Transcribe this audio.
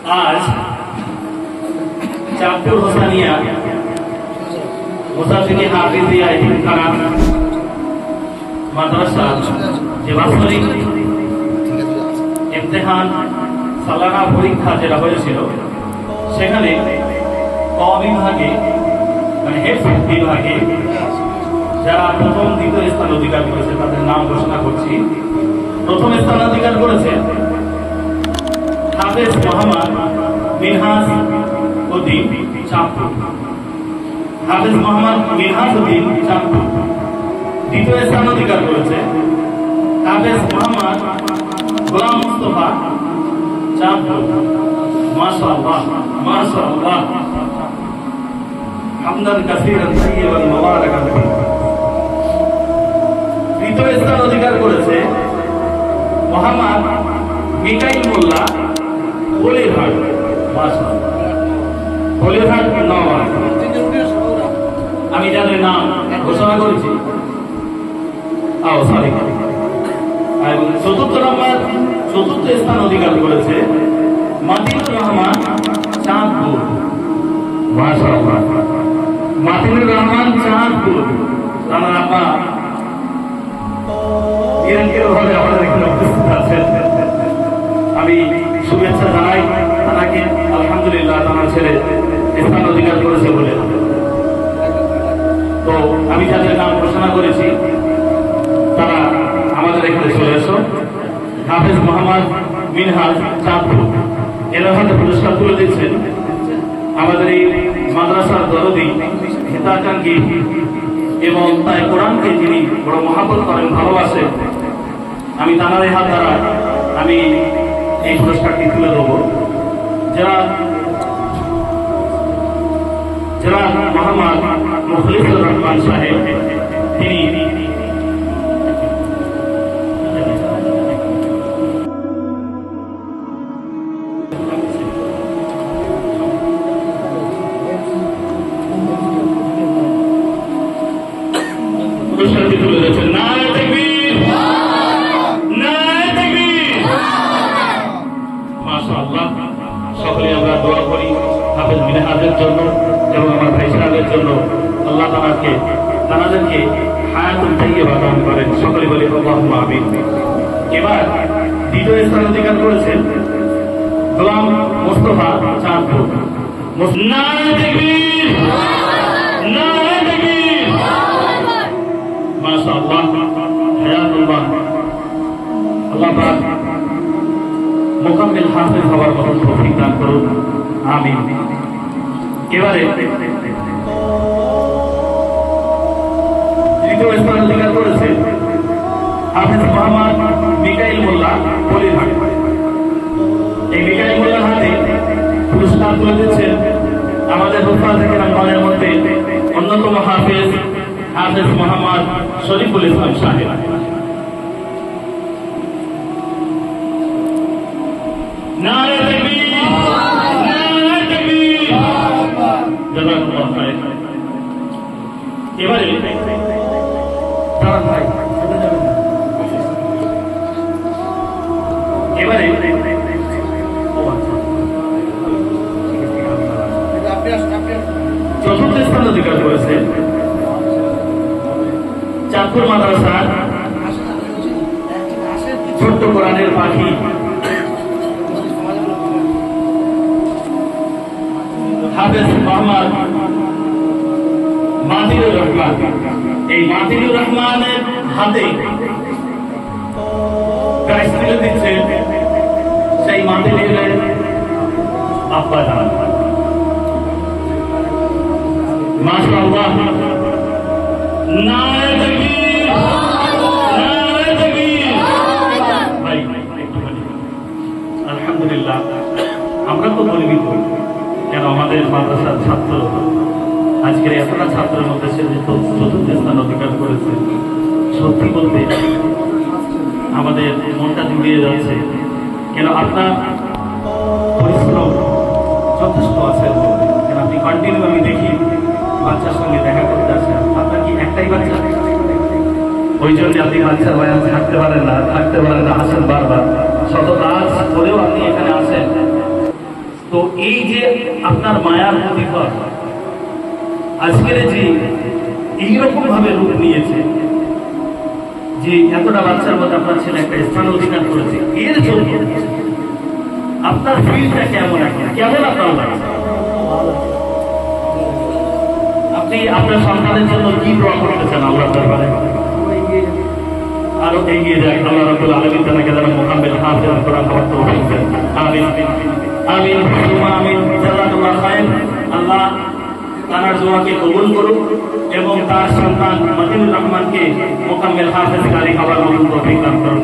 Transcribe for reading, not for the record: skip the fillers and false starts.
आज चाँदपुर होसानिया मुसाफिरी हाफिजिया यतीमखाना মাদ্রাসা যে বাৎসরিক ইমতিহান সালানা পরীক্ষা যেটা হয়েছিল সেখানে ক বিভাগে মানে হেফজ বিভাগে যারা প্রথম দ্বিতীয় স্থান অধিকার করেছে তাদের নাম ঘোষণা করছি। প্রথম স্থান অধিকার করেছে হাফেজ মোহাম্মদ মিনহাজ উদ্দিন চাঁদপুর। হাফেজ মোহাম্মদ মিনহাজ উদ্দিন চাঁদপুর। দ্বিতীয় স্থান অধিকার করেছে হাফেজ মোহাম্মদ গোলাম মুস্তফা চাঁদপুর। মাশাআল্লাহ মাশাআল্লাহ হামদান কাসীরান তাইয়্যিবান মুবারাকান ফীহ। তৃতীয় স্থান অধিকার করেছে মোহাম্মদ মিকাইল মোল্লা বলিরহাট। মাশাআল্লাহ বলিরহাট নওয়াজ। আমি যাদের নাম ঘোষণা করেছি চতুর্থ স্থান অধিকার করেছে মাতিনুর রহমান চাঁদপুর। মাশাআল্লাহ মাতিনুর রহমান চাঁদপুর। আমার আপা নিরঙ্কিতভাবে আমাদের এখানে উপস্থিত আছেন। আমি শুভেচ্ছা জানাই তাকে। আলহামদুলিল্লাহ আমার ছেলে স্থান অধিকার করেছে বলে। তো আমি যাদের নাম ঘোষণা করেছি তারা আমাদের এখানে চলে এসো। হাফেজ মোহাম্মদ মিনহাজ চাঁদপুর এনার হাতে পুরস্কার তুলে দিচ্ছেন আমাদের এই মাদ্রাসার দরদি হিতাকাঙ্ক্ষী এবং তাই কোরআনকে যিনি বড় মহাব্বত করেন ভালোবাসেন। আমি তাঁর হাত দ্বারা আমি এই পুরস্কারটি তুলে দেব। যারা মোহাম্মদ মুখলিসুর রহমান সাহেব তিনি পুরস্কারটি তুলে দিয়েছেন। নারে তাকবীর নারে তাকবীর। মাশাআল্লাহ সকলে আমরা দোয়া করি হাফেজ মিনহাজের জন্য এবং আমার ভাই সাহেবের জন্য। আল্লাহ তাদেরকে হায়াতুল তাইয়্যিবা দান করেন। সকলে বলি আল্লাহুম্মা আমিন। এবার দ্বিতীয় স্থান অধিকার করেছেন গোলাম মুস্তফা চাঁদপুর। নারে তাকবীর নারে তাকবীর। মাশাআল্লাহ হায়াতুল্লাহ। আল্লাহ পাক মুকাম্মিল হাফেজ হওয়ার মতো তৌফিক দান করুন। আমিন। এবারে তৃতীয় স্থান অধিকার করেছে হাফেজ মোহাম্মদ মিকাইল মোল্লা বলিরহাট। এই মিকাইল মোল্লার হাতে পুরস্কার তুলে দিচ্ছেন আমাদের হুফাজ কিরামের মধ্যে অন্যতম হাফেজ মোহাম্মদ শরীফুল ইসলাম সাহেব। নারে তাকবীর নারে তাকবীর। জাযাকাল্লাহু খায়র। এবারে চতুর্থ স্থান অধিকার করেছে চাঁদপুর মাদ্রাসার ছোট্ট কোরআনের পাখি হাফেজ মোহাম্মদ মাতিনুর রহমান। এই মাতিনুর রহমানের হাতে প্রাইজ তুলে দিচ্ছে সেই মাতিনুরের আব্বা জান। মাশাআল্লাহ নারে তাকবীর নারে তাকবীর। ভাই আলহামদুলিল্লাহ আমরা তো গর্বিত কেন আমাদের মাদ্রাসার ছাত্র আজকের এতটা ছাত্রের মধ্যে সে চতুর্থ স্থান অধিকার করেছে। সত্যি বলতে আমাদের মনটা জুড়িয়ে যাচ্ছে কেন আপনার পরিশ্রম যথেষ্ট আছে। কেন আপনি কন্টিনিউ আমি দেখি বাচ্চার সঙ্গে দেখা করতে আসেন। আপনার কি একটাই বাচ্চা? ওই জন্য আপনি বাচ্চার বয়ান থাকতে পারেন না আসেন বারবার। শত কাজ করেও আপনি এখানে আসেন। তো এই যে আপনার মায়ার প্রতিফল আজকের যে এইরকম ভাবে রূপ নিয়েছে, যে এতটা বাচ্চার মধ্যে আপনার ছেলে একটা স্থান অধিকার করেছে, এর জন্য আপনার ফিলটা কেমন, এখন কেমন আপনার লাগছে? আপনি আপনার সন্তানের জন্য কি দোয়া করতে চান আল্লাহর দরবারে? আরো এগিয়ে যায় আল্লাহ রাব্বুল আলামিন তাকে যারা মুকাম্মিল হাফেজ কোরআন পড়ার তৌফিক দেন। আমিন আমিন আমিন। জাযাকাল্লাহু খায়র। আল্লাহ তার দোয়াকে কবুল করুন এবং তার সন্তান মতিউর রহমানকে মুকাম্মিল হাফেজ কারি হওয়ার তৌফিক দান করুন।